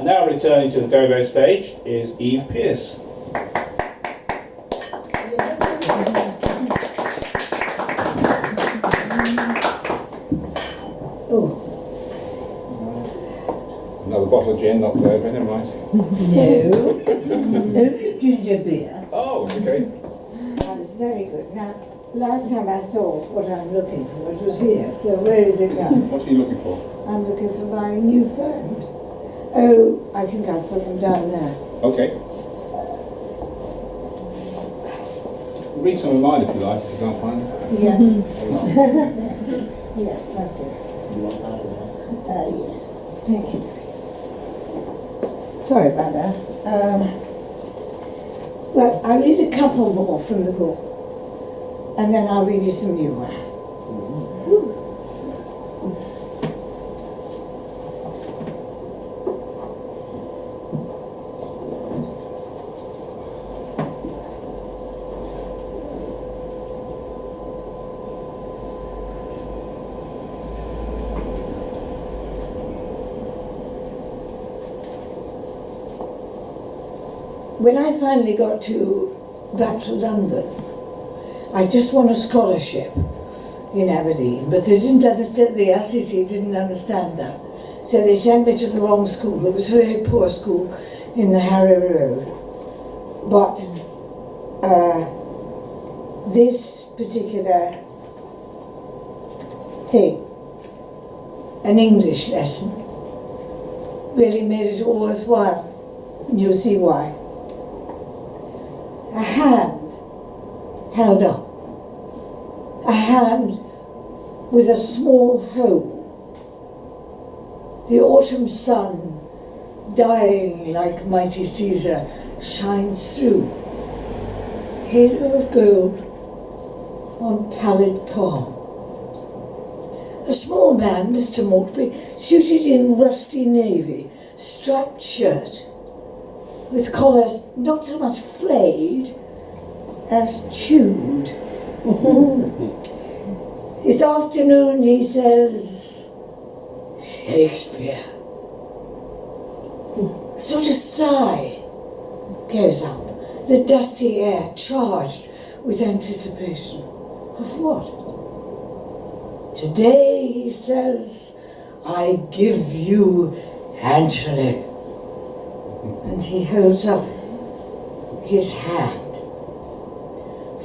Now returning to the Dodo stage is Eve Pearce. Another bottle of gin knocked over, never mind. No. Ginger beer. Oh, okay. That's very good. Now, last time I saw what I'm looking for, it was here. So where is it now? What are you looking for? I'm looking for my new poems. Oh, I think I'll put them down there. Okay. Read some of mine if you like, if you can't find them. Yeah. Yes, that's it. You want that one? Yes. Thank you. Sorry about that. Well, I'll read a couple more from the book, and then I'll read you some new ones. When I finally got back to London, I just won a scholarship in Aberdeen, but they didn't understand, the LCC didn't understand that. So they sent me to the wrong school. It was a very poor school in the Harrow Road. But this particular thing, an English lesson, really made it all worthwhile. And you'll see why. A hand held up, a hand with a small hole. The autumn sun, dying like mighty Caesar, shines through. Halo of gold on pallid palm. A small man, Mr. Maltby, suited in rusty navy, striped shirt, with collars not so much frayed as chewed. This afternoon, he says, Shakespeare. A sort of sigh goes up, the dusty air charged with anticipation. Of what? Today, he says, I give you Angelo. And he holds up his hand.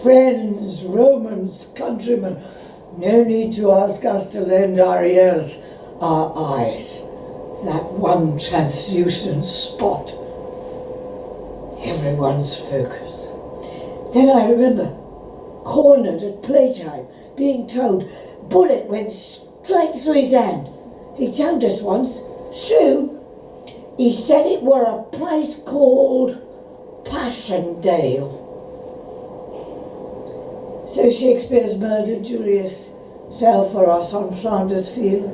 Friends, Romans, countrymen, no need to ask us to lend our ears, our eyes, that one translucent spot, everyone's focus. Then I remember, cornered at playtime, being told, bullet went straight through his hand. He told us once, it's true, he said it were a place called Passchendaele. So Shakespeare's murdered Julius fell for us on Flanders Field.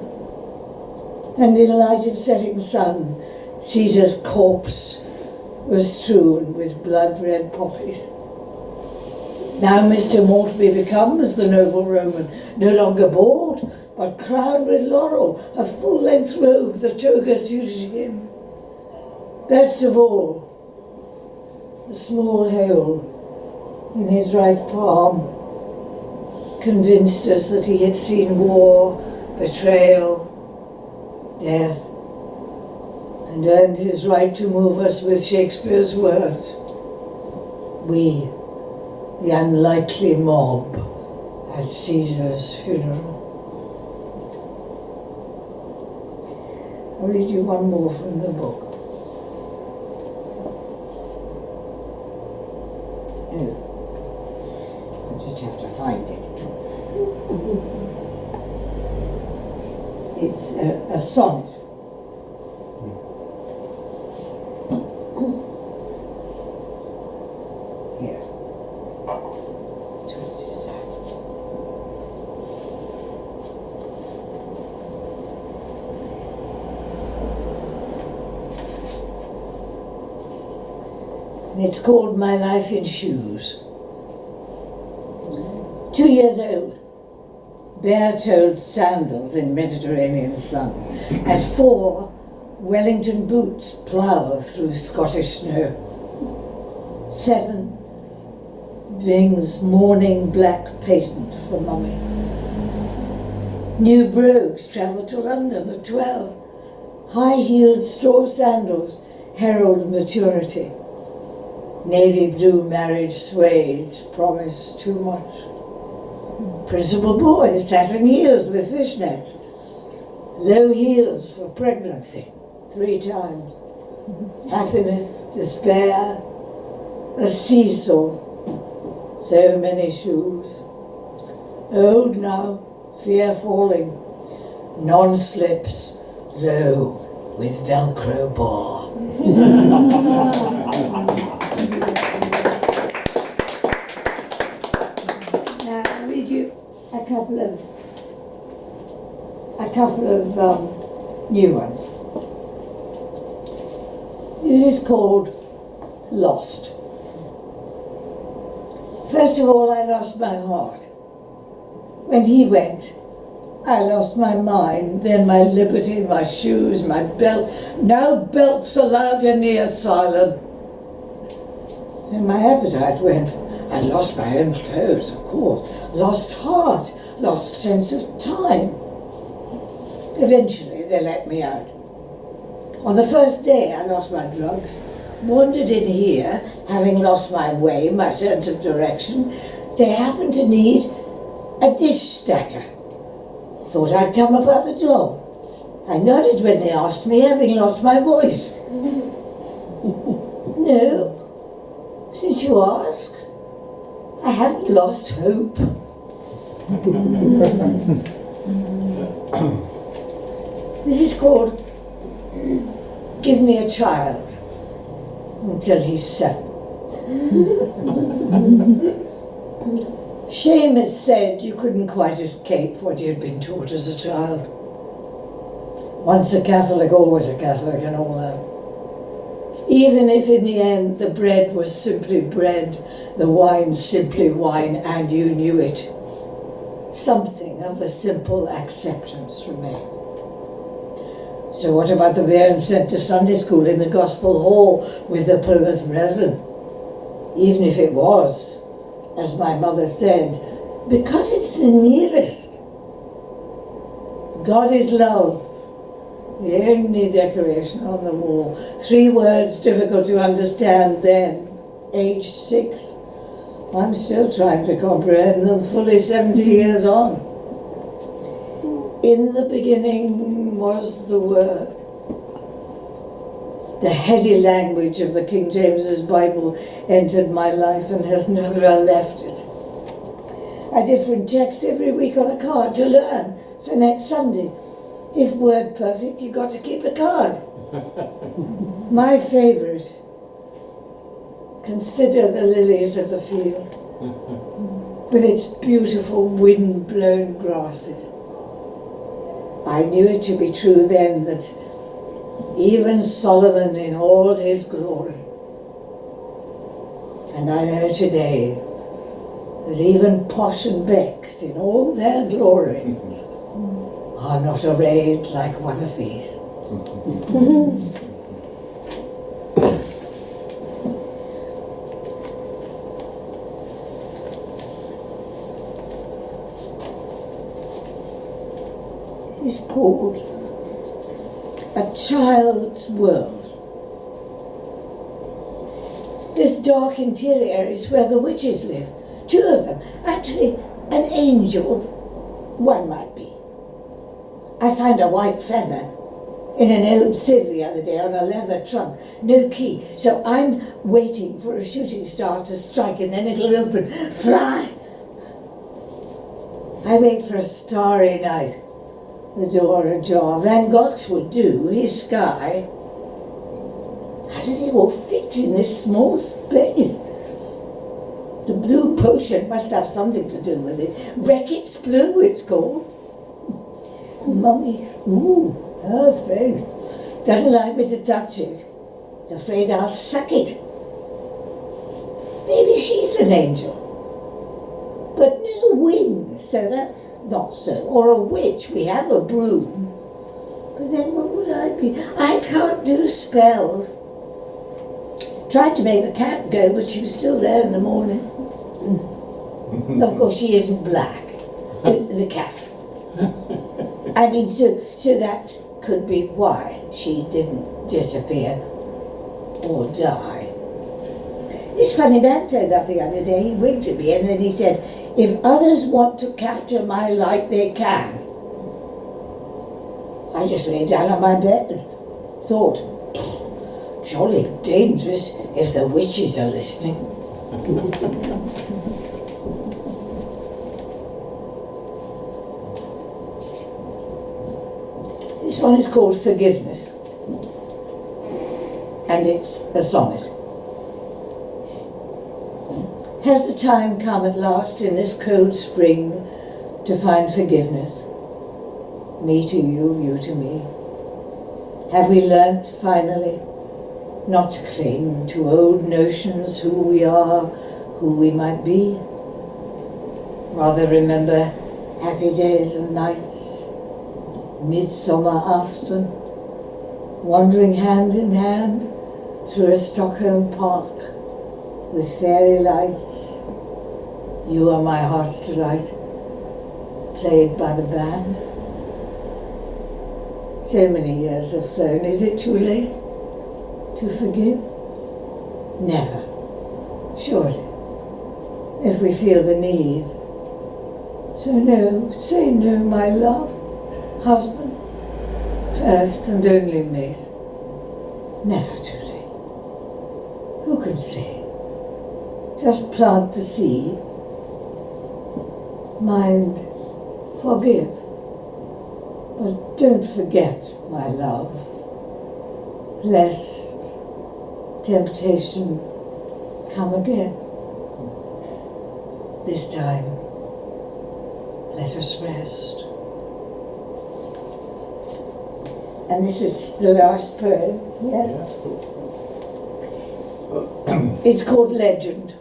And in light of setting sun, Caesar's corpse was strewn with blood-red poppies. Now Mr. Maltby becomes the noble Roman, no longer bald, but crowned with laurel, a full-length robe, the toga suited him. Best of all, the small hole in his right palm convinced us that he had seen war, betrayal, death, and earned his right to move us with Shakespeare's words. We, the unlikely mob at Caesar's funeral. I'll read you one more from the book. I just have to find it. It's a sonnet. Yes. And it's called My Life in Shoes. 2 years old, bare-toed sandals in Mediterranean sun. At 4, Wellington boots plough through Scottish snow. 7 brings morning black patent for mummy. New brogues travel to London at 12. High-heeled straw sandals herald maturity. Navy blue marriage suede promise too much. Principal boys satin heels with fishnets. Low heels for pregnancy 3 times. Happiness, despair, a seesaw. So many shoes. Old now, fear falling. Non-slips, low with Velcro bar. Now I'll read you a couple of new ones. This is called Lost. First of all, I lost my heart. When he went, I lost my mind, then my liberty, my shoes, my belt. No belts allowed in the asylum. And my appetite went. I lost my own clothes, of course. Lost heart, lost sense of time. Eventually, they let me out. On the first day, I lost my drugs. Wandered in here, having lost my way, my sense of direction. They happened to need a dish stacker. Thought I'd come about the job. I nodded when they asked me, having lost my voice. No, since you ask, I haven't lost hope. This is called Give Me a Child Until He's 7. Seamus said you couldn't quite escape what you'd been taught as a child. Once a Catholic, always a Catholic and all that. Even if in the end the bread was simply bread, the wine simply wine, and you knew it. Something of a simple acceptance remained. So what about the being sent to Sunday school in the Gospel Hall with the Plymouth Brethren? Even if it was, as my mother said, because it's the nearest. God is love, the only decoration on the wall. 3 words difficult to understand then, aged 6. I'm still trying to comprehend them fully 70 years on. In the beginning was the Word. The heady language of the King James's Bible entered my life and has never left it. A different text every week on a card to learn for next Sunday. If word perfect, you got to keep the card. My favourite. Consider the lilies of the field, with its beautiful wind-blown grasses. I knew it to be true then that even Solomon in all his glory, and I know today that even Posh and Becks in all their glory are not arrayed like one of these. This is called A Child's World. This dark interior is where the witches live. 2 of them. Actually, an angel, one might be. I found a white feather in an old sieve the other day on a leather trunk. No key. So I'm waiting for a shooting star to strike and then it'll open. Fly! I wait for a starry night. The door ajar. Van Gogh's would do, his sky. How do they all fit in this small space? The blue potion must have something to do with it. Reckitt's Blue, it's called. Mummy, ooh, her face. Doesn't like me to touch it. Afraid I'll suck it. Maybe she's an angel. But no wings, so that's not so. Or a witch, we have a broom. But then what would I be? I can't do spells. Tried to make the cat go, but she was still there in the morning. Of course, she isn't black, the cat. I mean, so that could be why she didn't disappear or die. This funny man turned up the other day. He winked at me and then he said, "If others want to capture my light, they can." I just lay down on my bed, thought, jolly dangerous if the witches are listening. This one is called Forgiveness, and it's a sonnet. Has the time come at last in this cold spring to find forgiveness? Me to you, you to me. Have we learnt finally not to cling to old notions who we are, who we might be? Rather remember happy days and nights, midsummer afternoon, wandering hand in hand through a Stockholm park with fairy lights. You are my heart's delight, played by the band. So many years have flown. Is it too late to forgive? Never, surely, if we feel the need. So no, say no, my love, husband, first and only mate. Never too late. Who can say? Just plant the seed. Mind, forgive. But don't forget, my love, lest temptation come again. This time, let us rest. And this is the last poem, yeah? It's called Legend.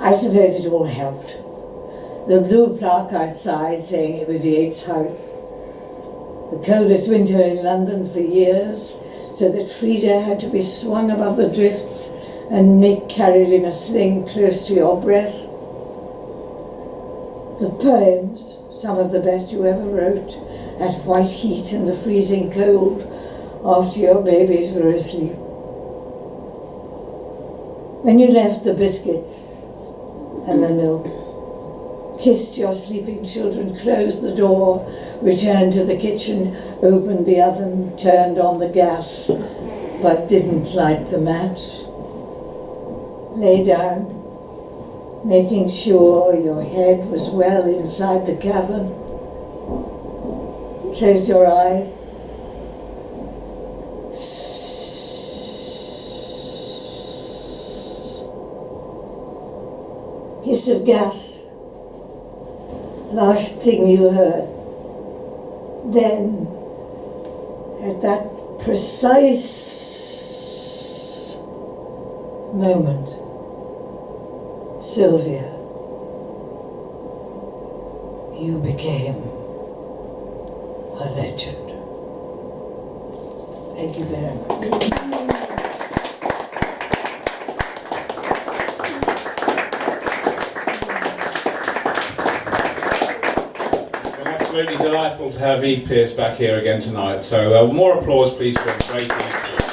I suppose it all helped. The blue plaque outside saying it was Yeats' house. The coldest winter in London for years, so that Frida had to be swung above the drifts and Nick carried in a sling close to your breast. The poems, some of the best you ever wrote, at white heat in the freezing cold after your babies were asleep. When you left the biscuits and the milk, kissed your sleeping children, closed the door, returned to the kitchen, opened the oven, turned on the gas, but didn't light the match. Lay down, making sure your head was well inside the cavern. Close your eyes. Hiss of gas. Last thing you heard. Then, at that precise moment, Sylvia, you became a legend. Thank you very much. Absolutely delightful to have Eve Pearce back here again tonight. So more applause, please, for a great evening.